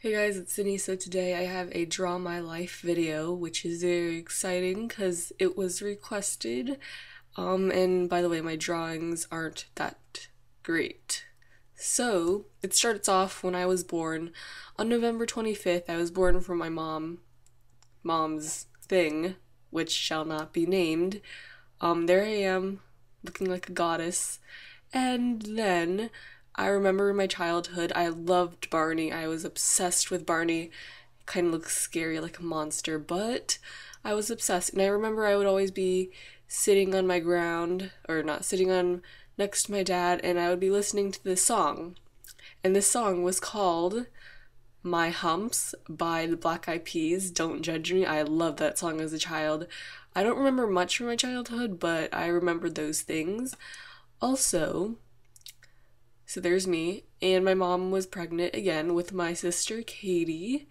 Hey guys, it's Sydney. So today I have a Draw My Life video, which is very exciting because it was requested. And by the way, my drawings aren't that great. So it starts off when I was born. On November 25th, I was born from my mom's thing, which shall not be named. There I am, looking like a goddess. And then I remember in my childhood, I loved Barney. I was obsessed with Barney. Kind of looks scary, like a monster, but I was obsessed. And I remember I would always be sitting on my ground, or not sitting on next to my dad, and I would be listening to this song. And this song was called My Humps by the Black Eyed Peas. Don't judge me. I loved that song as a child. I don't remember much from my childhood, but I remember those things. Also, so there's me, and my mom was pregnant again with my sister Katie,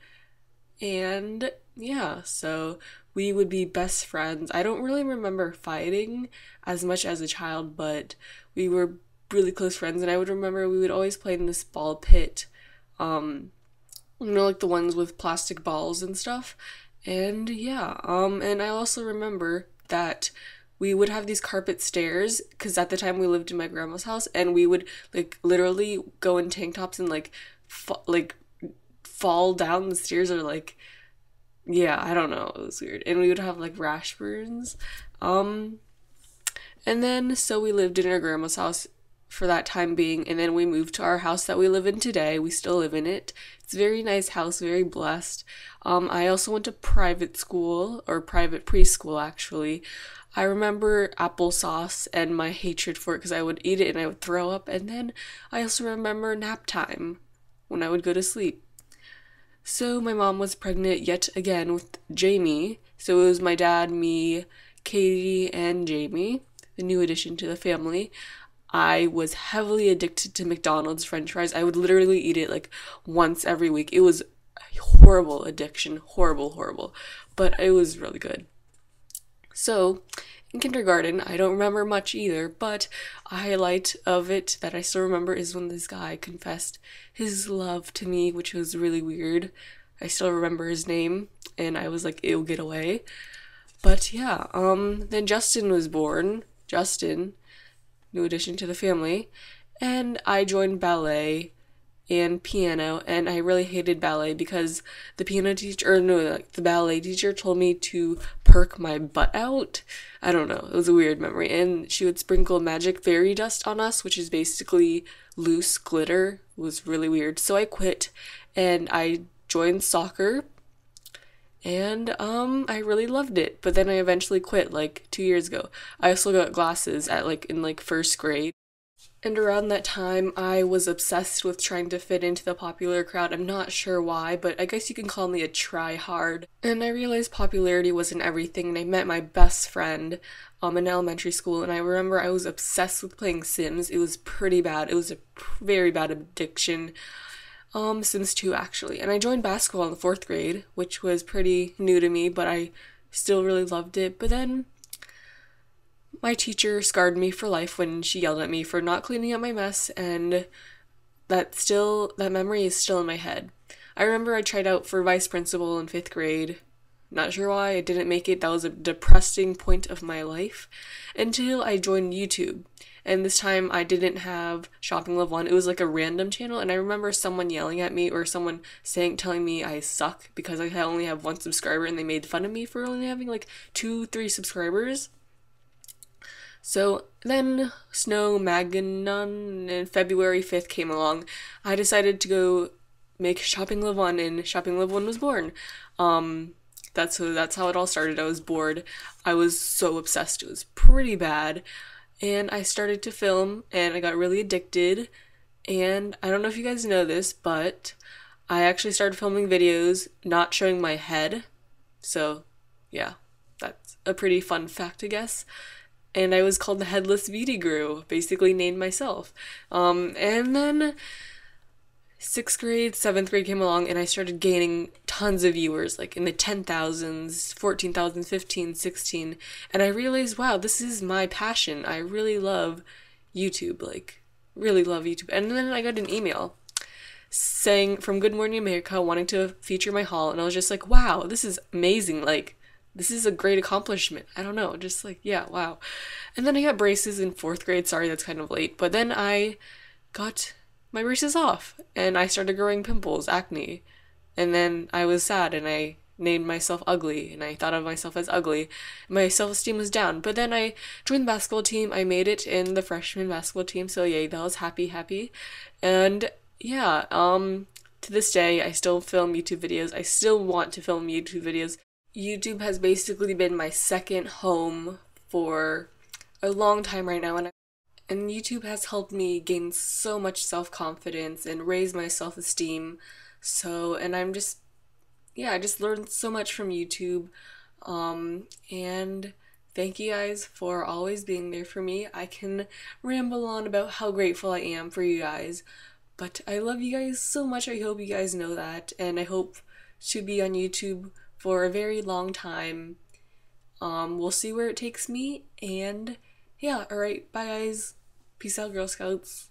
and yeah, so we would be best friends. I don't really remember fighting as much as a child, but we were really close friends, and I would remember we would always play in this ball pit, like the ones with plastic balls and stuff, and yeah, and I also remember that we would have these carpet stairs because at the time we lived in my grandma's house, and we would like literally go in tank tops and fall down the stairs, or yeah, I don't know, it was weird. And we would have like rash burns. And then so we lived in our grandma's house for that time being, and then we moved to our house that we live in today. We still live in it. It's a very nice house, very blessed. I also went to private school, or private preschool actually. I remember applesauce and my hatred for it because I would eat it and I would throw up. And then I also remember nap time when I would go to sleep. So my mom was pregnant yet again with Jamie. So it was my dad, me, Katie, and Jamie, the new addition to the family. I was heavily addicted to McDonald's French fries. I would literally eat it like once every week. It was a horrible addiction. Horrible. But it was really good. So, in kindergarten, I don't remember much either, but a highlight of it that I still remember is when this guy confessed his love to me, which was really weird. I still remember his name, and I was like, ew, get away. But yeah, then Justin was born. Justin, new addition to the family, and I joined ballet and piano, and I really hated ballet because the the ballet teacher told me to perk my butt out. I don't know, it was a weird memory, and she would sprinkle magic fairy dust on us, which is basically loose glitter. It was really weird, so I quit, and I joined soccer, and I really loved it, but then I eventually quit like 2 years ago. I also got glasses at in first grade. And around that time, I was obsessed with trying to fit into the popular crowd. I'm not sure why, but I guess you can call me a try-hard. And I realized popularity wasn't everything, and I met my best friend in elementary school, and I remember I was obsessed with playing Sims. It was pretty bad. It was a very bad addiction. Sims 2, actually. And I joined basketball in the 4th grade, which was pretty new to me, but I still really loved it. But then my teacher scarred me for life when she yelled at me for not cleaning up my mess, and that memory is still in my head. I remember I tried out for vice principal in 5th grade. Not sure why I didn't make it. That was a depressing point of my life until I joined YouTube. And this time I didn't have shoppinglovee1. It was like a random channel, and I remember someone yelling at me, or someone telling me I suck because I only have 1 subscriber, and they made fun of me for only having like 2-3 subscribers. So then Snowmageddon and February 5th came along. I decided to go make shoppinglovee1, and shoppinglovee1 was born. That's how it all started. I was bored. I was so obsessed. It was pretty bad. And I started to film, and I got really addicted. And I don't know if you guys know this, but I actually started filming videos not showing my head. So yeah, that's a pretty fun fact, I guess. And I was called the Headless VD Guru, basically named myself. And then 6th grade, 7th grade came along, and I started gaining tons of viewers, like in the 10,000s, 14,000, 15, 16, and I realized, wow, this is my passion. I really love YouTube, really love YouTube. And then I got an email saying from Good Morning America, wanting to feature my haul, and I was just like, wow, this is amazing. Like, this is a great accomplishment. I don't know, just like, yeah, wow. And then I got braces in 4th grade. Sorry, that's kind of late. But then I got my braces off and I started growing pimples, acne. And then I was sad and I named myself ugly and I thought of myself as ugly. My self-esteem was down. But then I joined the basketball team. I made it in the freshman basketball team. So yay, that was happy. And yeah, to this day I still film YouTube videos. I still want to film YouTube videos. YouTube has basically been my second home for a long time right now, and YouTube has helped me gain so much self-confidence and raise my self-esteem. So, and I'm just, yeah, I just learned so much from YouTube. And thank you guys for always being there for me. I can ramble on about how grateful I am for you guys, but I love you guys so much. I hope you guys know that, and I hope to be on YouTube for a very long time. We'll see where it takes me, and yeah, alright, bye guys. Peace out, Girl Scouts.